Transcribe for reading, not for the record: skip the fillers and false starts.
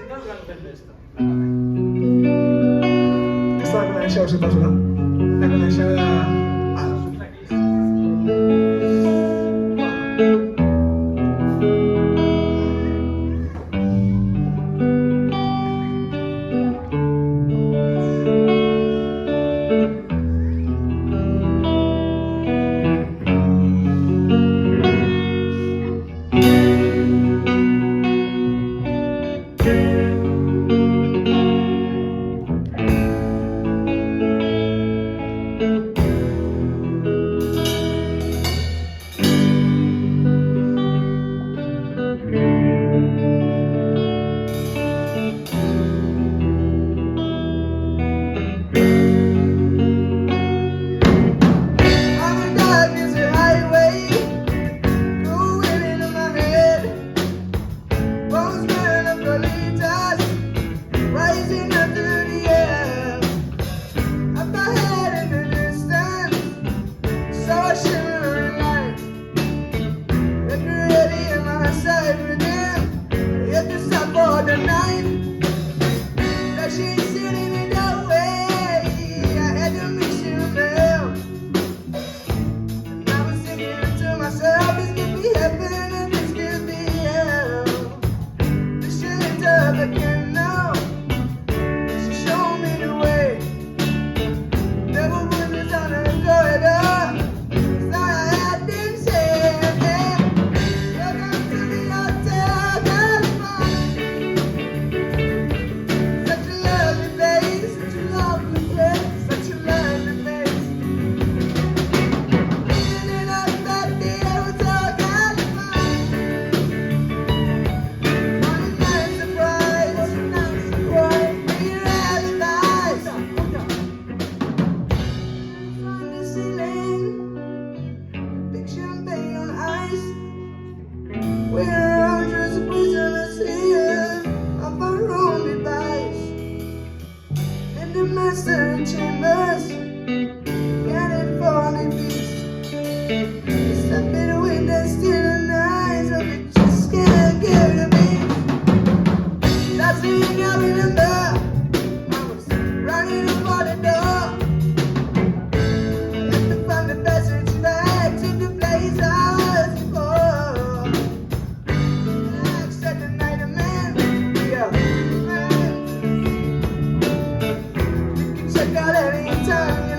Esta la coneixeu, suposo, no? La coneixeu de... We're hundreds of prisoners here of our own device. In the master chambers, gathered for the beast. Step it away, that's still the eyes of it, just can't get the beat. That's the thing I remember. I was running for the door. I had to find the passage back to the place I was before. I said the night of man, yeah. You can check out any time.